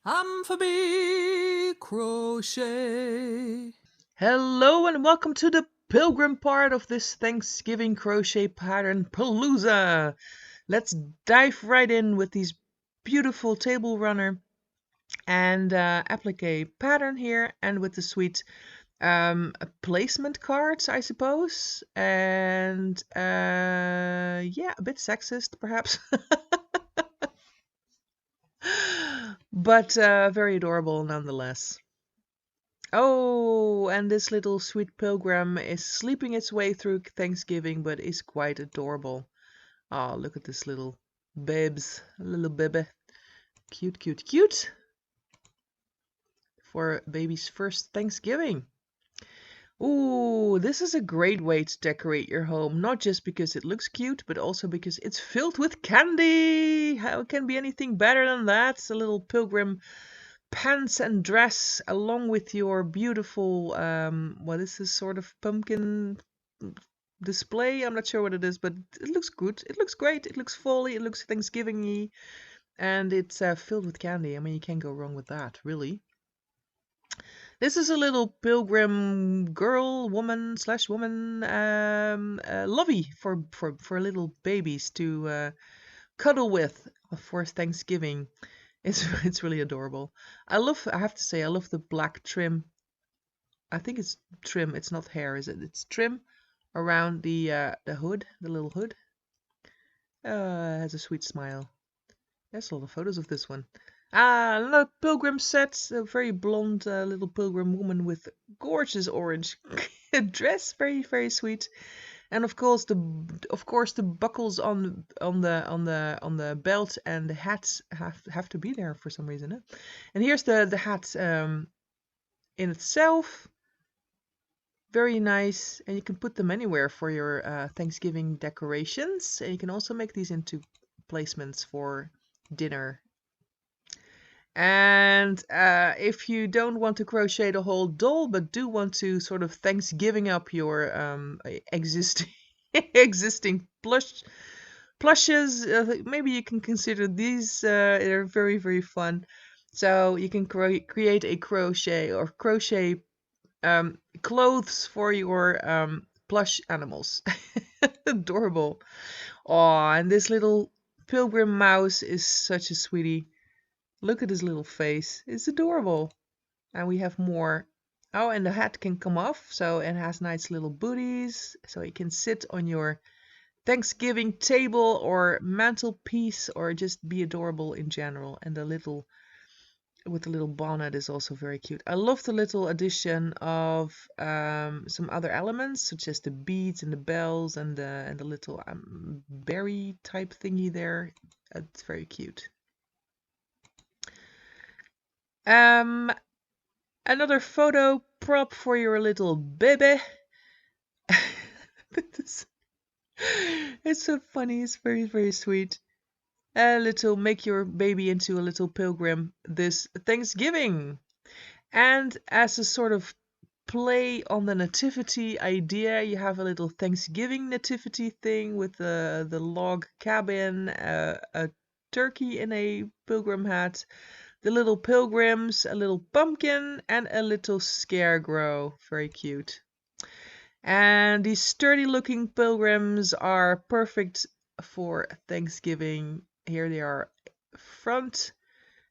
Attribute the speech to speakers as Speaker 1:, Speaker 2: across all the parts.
Speaker 1: Amphibie crochet.
Speaker 2: Hello and welcome to the pilgrim part of this Thanksgiving crochet pattern palooza. Let's dive right in with these beautiful table runner and applique pattern here, and with the sweet placement cards, I suppose. And yeah, a bit sexist perhaps. But very adorable nonetheless. Oh, and this little sweet pilgrim is sleeping its way through Thanksgiving, but is quite adorable. Oh, look at this little babes, little baby. Cute, cute, cute. For baby's first Thanksgiving. Ooh, this is a great way to decorate your home, not just because it looks cute, but also because it's filled with candy. How can be anything better than that? It's a little pilgrim pants and dress along with your beautiful what is this sort of pumpkin display? I'm not sure what it is, but it looks good. It looks great. It looks folly. It looks Thanksgiving-y, and it's filled with candy. I mean, you can't go wrong with that, really. This is a little pilgrim girl, woman slash woman, lovey for little babies to cuddle with for Thanksgiving. It's really adorable. I have to say, I love the black trim. I think it's trim. It's not hair, is it? It's trim around the hood, the little hood. It has a sweet smile. There's a lot of photos of this one. Ah, another pilgrim set. A very blonde little pilgrim woman with gorgeous orange dress. Very, very sweet. And of course the buckles on the belt and the hats have to be there for some reason. Eh? And here's the hat in itself. Very nice, and you can put them anywhere for your Thanksgiving decorations. And you can also make these into placements for dinner. And if you don't want to crochet the whole doll, but do want to sort of Thanksgiving up your existing existing plushes, maybe you can consider these. They're very, very fun. So you can create a crochet clothes for your plush animals. Adorable. Oh, and this little pilgrim mouse is such a sweetie. Look at his little face. It's adorable. And we have more. Oh, and the hat can come off, so it has nice little booties, so it can sit on your Thanksgiving table or mantelpiece, or just be adorable in general. And the little with the little bonnet is also very cute. I love the little addition of some other elements, such as the beads and the bells and the little berry type thingy there. It's very cute. Another photo prop for your little baby. It's so funny. It's very, very sweet. Make your baby into a little pilgrim this Thanksgiving. And as a sort of play on the nativity idea, you have a little Thanksgiving nativity thing with the log cabin, a turkey in a pilgrim hat, the little pilgrims, a little pumpkin, and a little scarecrow. Very cute. And these sturdy looking pilgrims are perfect for Thanksgiving. Here they are front.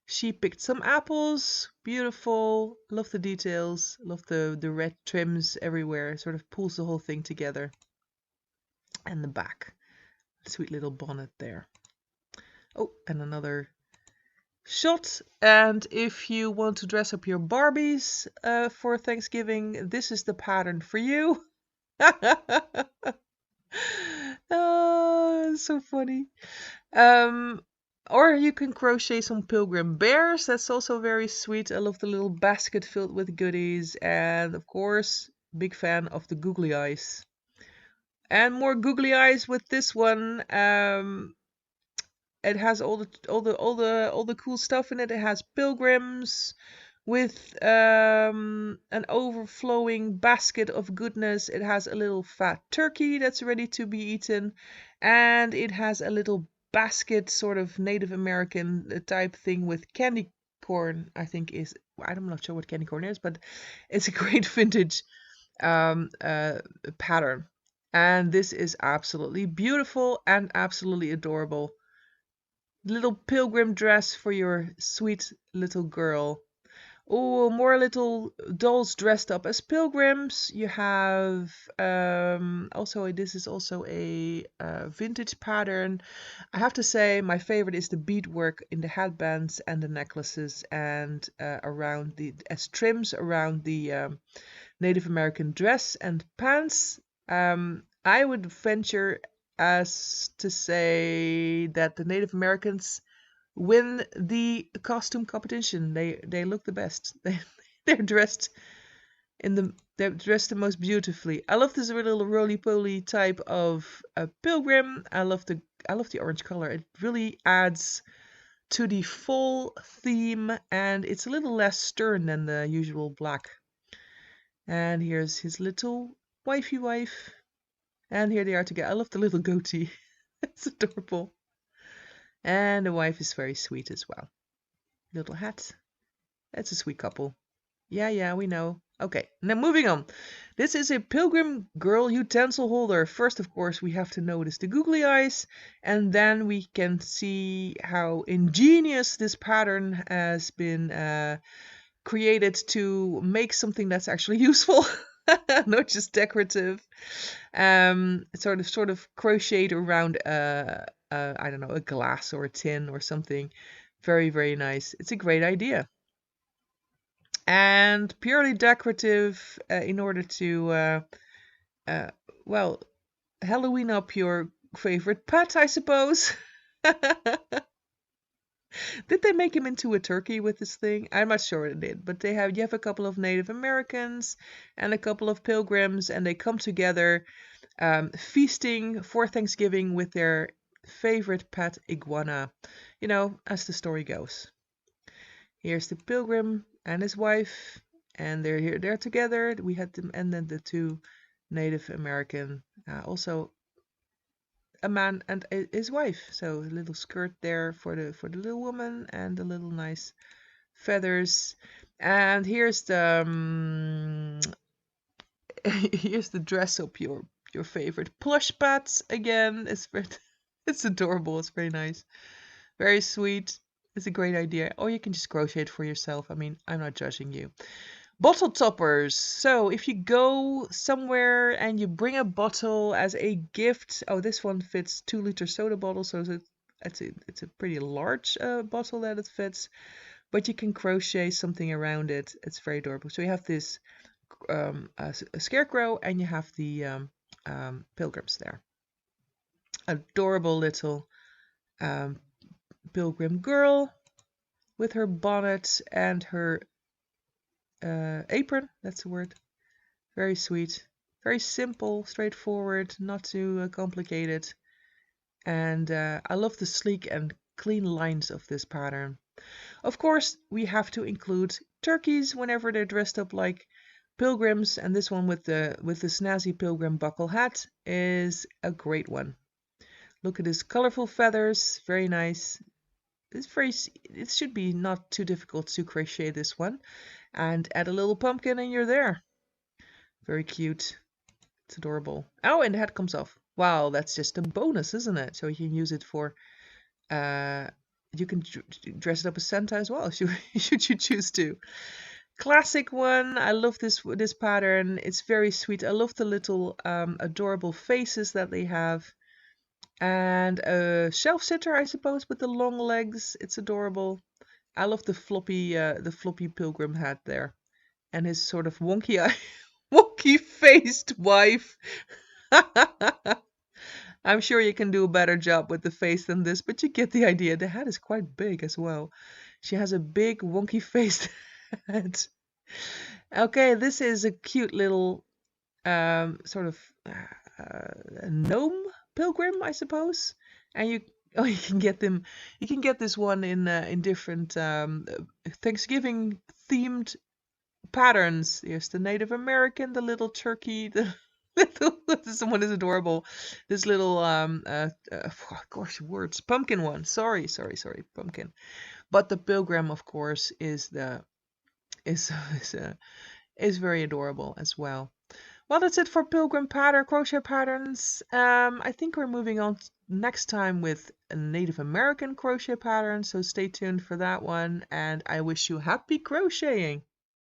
Speaker 2: She picked some apples. Beautiful. Love the details. Love the red trims everywhere. Sort of pulls the whole thing together. And the back. Sweet little bonnet there. Oh, and another shot. And if you want to dress up your Barbies for Thanksgiving, this is the pattern for you. Oh, so funny. Or you can crochet some pilgrim bears. That's also very sweet. I love the little basket filled with goodies. And of course, big fan of the googly eyes. And more googly eyes with this one. It has all the cool stuff in it. It has pilgrims with an overflowing basket of goodness. It has a little fat turkey that's ready to be eaten, and it has a little basket, sort of Native American type thing with candy corn, I think is, I'm not sure what candy corn is, but it's a great vintage pattern. And this is absolutely beautiful and absolutely adorable. Little pilgrim dress for your sweet little girl. Oh, more little dolls dressed up as pilgrims. You have also, this is also a vintage pattern. I have to say my favorite is the beadwork in the headbands and the necklaces and around the as trims around the Native American dress and pants. I would venture as to say that the Native Americans win the costume competition. They look the best. They're dressed the most beautifully. I love this little roly-poly type of pilgrim. I love the orange color. It really adds to the fall theme, and it's a little less stern than the usual black. And here's his little wifey wife. And here they are together. I love the little goatee. It's adorable. And the wife is very sweet as well. Little hat. That's a sweet couple. Yeah, we know. Okay, now moving on. This is a Pilgrim Girl utensil holder. First, of course, we have to notice the googly eyes, and then we can see how ingenious this pattern has been created to make something that's actually useful, not just decorative. Sort of crocheted around I don't know, a glass or a tin or something. Very, very nice. It's a great idea. And purely decorative in order to, well, Halloween up your favorite pet, I suppose. Did they make him into a turkey with this thing? I'm not sure it did, but you have a couple of Native Americans and a couple of pilgrims, and they come together feasting for Thanksgiving with their favorite pet iguana, as the story goes. Here's the pilgrim and his wife, and they're together. We had them, and then the two Native American, also a man and his wife. So a little skirt there for the little woman, and the little nice feathers. And here's the here's the dress up your favorite plush pets again. It's adorable. It's very nice, very sweet. It's a great idea. Or you can just crochet it for yourself. I mean, I'm not judging you. Bottle toppers. So if you go somewhere and you bring a bottle as a gift, oh, this one fits 2-liter soda bottle, so it's a pretty large bottle that it fits. But you can crochet something around it. It's very adorable. So you have this a scarecrow, and you have the pilgrims there. Adorable little pilgrim girl with her bonnet and her apron. That's the word. Very sweet. Very simple, straightforward, not too complicated. And I love the sleek and clean lines of this pattern. Of course, we have to include turkeys whenever they're dressed up like pilgrims, and this one with the snazzy pilgrim buckle hat is a great one. Look at his colorful feathers, very nice. It should be not too difficult to crochet this one. And add a little pumpkin and you're there. Very cute. It's adorable. Oh, and the hat comes off. Wow, that's just a bonus, isn't it? So you can use it for, you can dress it up as Santa as well, should you choose to. Classic one. I love this pattern. It's very sweet. I love the little adorable faces that they have. And a shelf sitter, I suppose, with the long legs. It's adorable. I love the floppy pilgrim hat there, and his sort of wonky faced wife. I'm sure you can do a better job with the face than this, but you get the idea. The hat is quite big as well. She has a big wonky faced hat. Okay, this is a cute little sort of gnome pilgrim, I suppose. And you can get them. You can get this one in different Thanksgiving themed patterns. Here's the Native American, the little turkey, the little. This one is adorable. This little gosh, words, pumpkin one. Sorry, pumpkin. But the pilgrim, of course, is is, uh, is very adorable as well. Well, that's it for pilgrim pattern crochet patterns. I think we're moving on next time with a Native American crochet pattern, so stay tuned for that one, and I wish you happy crocheting.